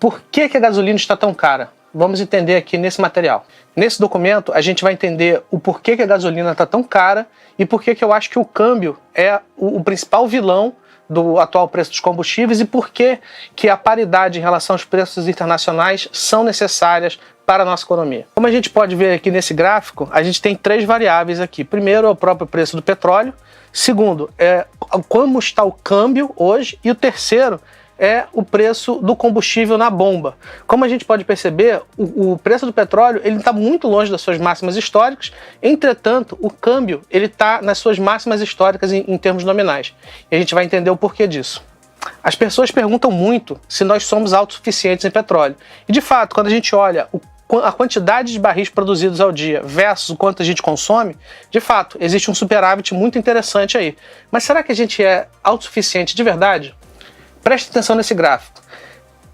Por que que a gasolina está tão cara? Vamos entender aqui nesse material. Nesse documento, a gente vai entender o porquê que a gasolina está tão cara e por que que eu acho que o câmbio é o principal vilão do atual preço dos combustíveis e por que que a paridade em relação aos preços internacionais são necessárias para a nossa economia. Como a gente pode ver aqui nesse gráfico, a gente tem três variáveis aqui. Primeiro é o próprio preço do petróleo, segundo é como está o câmbio hoje e o terceiro é o preço do combustível na bomba. Como a gente pode perceber, o preço do petróleo ele está muito longe das suas máximas históricas, entretanto, o câmbio ele está nas suas máximas históricas em termos nominais. E a gente vai entender o porquê disso. As pessoas perguntam muito se nós somos autossuficientes em petróleo. E de fato, quando a gente olha a quantidade de barris produzidos ao dia versus o quanto a gente consome, de fato, existe um superávit muito interessante aí. Mas será que a gente é autossuficiente de verdade? Preste atenção nesse gráfico.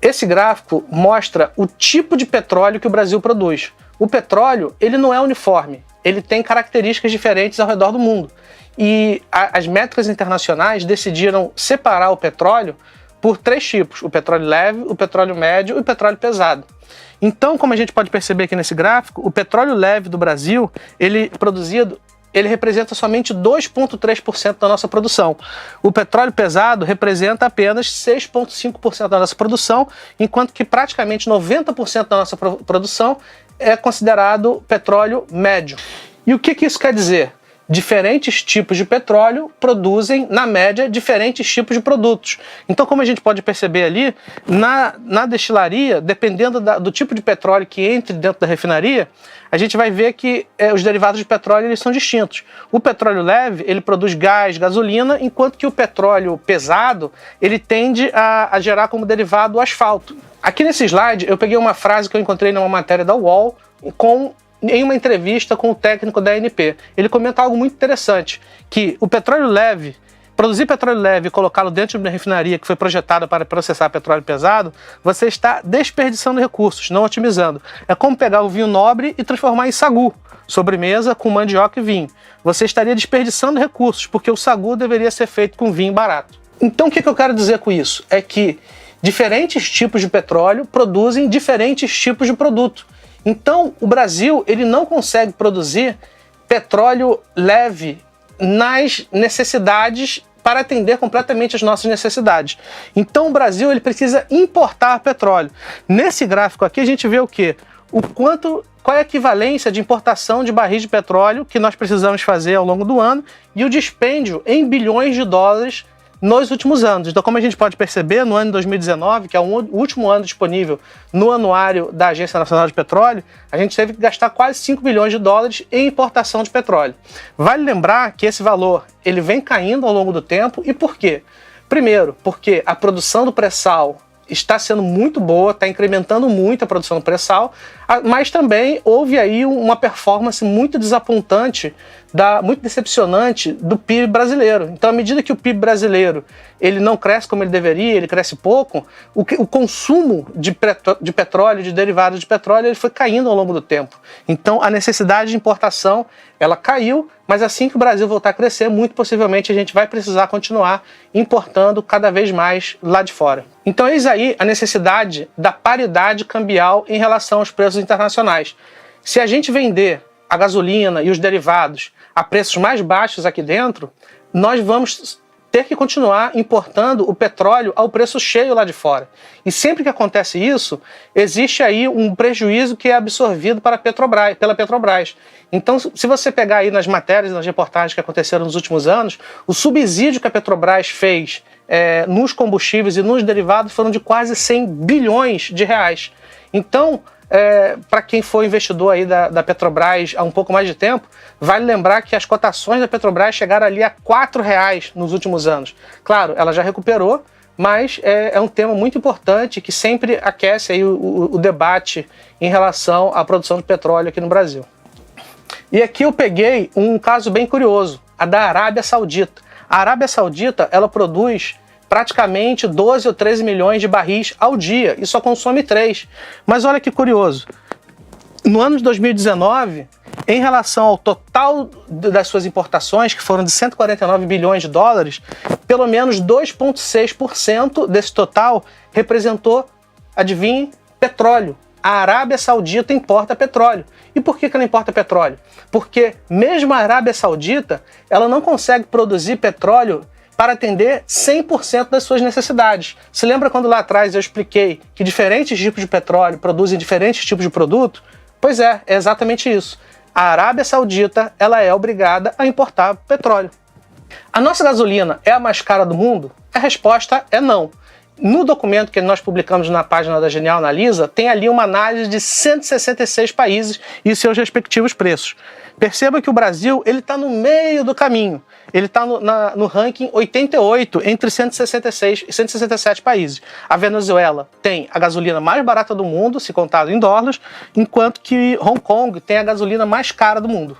Esse gráfico mostra o tipo de petróleo que o Brasil produz. O petróleo, ele não é uniforme, ele tem características diferentes ao redor do mundo. E as métricas internacionais decidiram separar o petróleo por três tipos: o petróleo leve, o petróleo médio e o petróleo pesado. Então, como a gente pode perceber aqui nesse gráfico, o petróleo leve do Brasil, ele representa somente 2,3% da nossa produção. O petróleo pesado representa apenas 6,5% da nossa produção, enquanto que praticamente 90% da nossa produção é considerado petróleo médio. E o que isso quer dizer? Diferentes tipos de petróleo produzem, na média, diferentes tipos de produtos. Então, como a gente pode perceber ali, na destilaria, dependendo do tipo de petróleo que entre dentro da refinaria, a gente vai ver que os derivados de petróleo eles são distintos. O petróleo leve, ele produz gás, gasolina, enquanto que o petróleo pesado, ele tende a gerar como derivado o asfalto. Aqui nesse slide, eu peguei uma frase que eu encontrei numa matéria da UOL em uma entrevista com o técnico da ANP. Ele comenta algo muito interessante, que o petróleo leve, produzir petróleo leve e colocá-lo dentro de uma refinaria que foi projetada para processar petróleo pesado, você está desperdiçando recursos, não otimizando. É como pegar o vinho nobre e transformar em sagu, sobremesa com mandioca e vinho. Você estaria desperdiçando recursos, porque o sagu deveria ser feito com vinho barato. Então o que eu quero dizer com isso? É que diferentes tipos de petróleo produzem diferentes tipos de produto. Então, o Brasil ele não consegue produzir petróleo leve nas necessidades para atender completamente as nossas necessidades. Então, o Brasil ele precisa importar petróleo. Nesse gráfico aqui, a gente vê o quê? Qual é a equivalência de importação de barris de petróleo que nós precisamos fazer ao longo do ano e o dispêndio em bilhões de dólares nos últimos anos. Então, como a gente pode perceber, no ano de 2019, que é o último ano disponível no anuário da Agência Nacional de Petróleo, a gente teve que gastar quase 5 bilhões de dólares em importação de petróleo. Vale lembrar que esse valor ele vem caindo ao longo do tempo. E por quê? Primeiro, porque a produção do pré-sal está sendo muito boa, está incrementando muito a produção do pré-sal, mas também houve aí uma performance muito desapontante, muito decepcionante do PIB brasileiro. Então, à medida que o PIB brasileiro ele não cresce como ele deveria, ele cresce pouco, o consumo de petróleo, de derivados de petróleo, ele foi caindo ao longo do tempo. Então, a necessidade de importação, ela caiu, mas assim que o Brasil voltar a crescer, muito possivelmente a gente vai precisar continuar importando cada vez mais lá de fora. Então, eis aí a necessidade da paridade cambial em relação aos preços internacionais. Se a gente vender a gasolina e os derivados a preços mais baixos aqui dentro, nós vamos ter que continuar importando o petróleo ao preço cheio lá de fora. E sempre que acontece isso, existe aí um prejuízo que é absorvido pela Petrobras. Então, se você pegar aí nas matérias, nas reportagens que aconteceram nos últimos anos, o subsídio que a Petrobras fez nos combustíveis e nos derivados foram de quase 100 bilhões de reais. Então, para quem for investidor aí da Petrobras há um pouco mais de tempo, vale lembrar que as cotações da Petrobras chegaram ali a R$4 nos últimos anos. Claro, ela já recuperou, mas é um tema muito importante que sempre aquece aí o debate em relação à produção de petróleo aqui no Brasil. E aqui eu peguei um caso bem curioso, a da Arábia Saudita. A Arábia Saudita, ela produz praticamente 12 ou 13 milhões de barris ao dia e só consome 3. Mas olha que curioso, no ano de 2019, em relação ao total das suas importações, que foram de 149 bilhões de dólares, pelo menos 2,6% desse total representou Adivinhe? Petróleo. A Arábia Saudita importa petróleo. E por que ela importa petróleo? Porque mesmo a Arábia Saudita, ela não consegue produzir petróleo para atender 100% das suas necessidades. Se lembra quando lá atrás eu expliquei que diferentes tipos de petróleo produzem diferentes tipos de produto? Pois é exatamente isso. A Arábia Saudita, ela é obrigada a importar petróleo. A nossa gasolina é a mais cara do mundo? A resposta é não. No documento que nós publicamos na página da Genial Analisa, tem ali uma análise de 166 países e seus respectivos preços. Perceba que o Brasil está no meio do caminho. Ele está no ranking 88 entre 166 e 167 países. A Venezuela tem a gasolina mais barata do mundo, se contado em dólares, enquanto que Hong Kong tem a gasolina mais cara do mundo.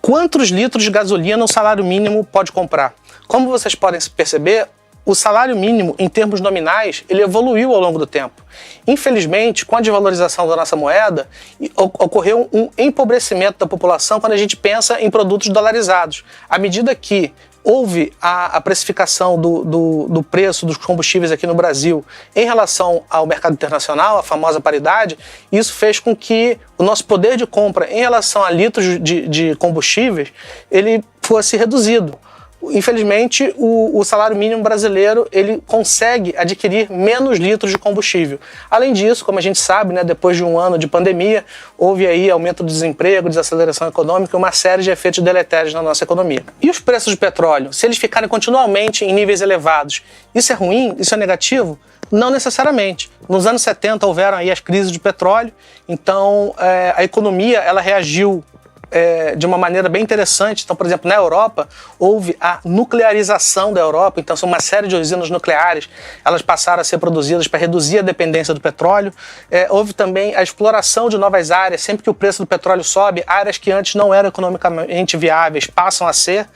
Quantos litros de gasolina o salário mínimo pode comprar? Como vocês podem perceber, o salário mínimo, em termos nominais, ele evoluiu ao longo do tempo. Infelizmente, com a desvalorização da nossa moeda, ocorreu um empobrecimento da população quando a gente pensa em produtos dolarizados. À medida que houve a precificação do preço dos combustíveis aqui no Brasil em relação ao mercado internacional, a famosa paridade, isso fez com que o nosso poder de compra em relação a litros de combustíveis, ele fosse reduzido. Infelizmente, o salário mínimo brasileiro ele consegue adquirir menos litros de combustível. Além disso, como a gente sabe, né, depois de um ano de pandemia, houve aí aumento do desemprego, desaceleração econômica e uma série de efeitos deletérios na nossa economia. E os preços de petróleo, se eles ficarem continuamente em níveis elevados, isso é ruim? Isso é negativo? Não necessariamente. Nos anos 70 houveram aí as crises de petróleo, então a economia ela reagiu de uma maneira bem interessante. Então, por exemplo, na Europa, houve a nuclearização da Europa, então são uma série de usinas nucleares, elas passaram a ser produzidas para reduzir a dependência do petróleo. Houve também a exploração de novas áreas, sempre que o preço do petróleo sobe, áreas que antes não eram economicamente viáveis passam a ser.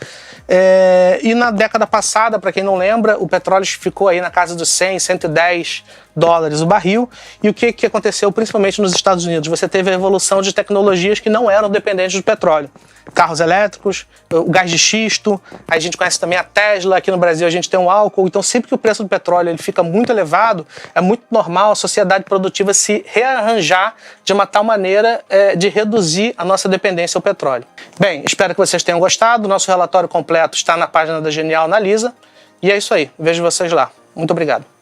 E na década passada, para quem não lembra, o petróleo ficou aí na casa dos 100, 110 dólares o barril. E o que aconteceu principalmente nos Estados Unidos? Você teve a evolução de tecnologias que não eram dependentes do petróleo. Carros elétricos, o gás de xisto, a gente conhece também a Tesla, aqui no Brasil a gente tem o álcool. Então sempre que o preço do petróleo ele fica muito elevado, é muito normal a sociedade produtiva se rearranjar de uma tal maneira de reduzir a nossa dependência ao petróleo. Bem, espero que vocês tenham gostado. O nosso relatório completo está na página da Genial Analisa. E é isso aí, vejo vocês lá. Muito obrigado.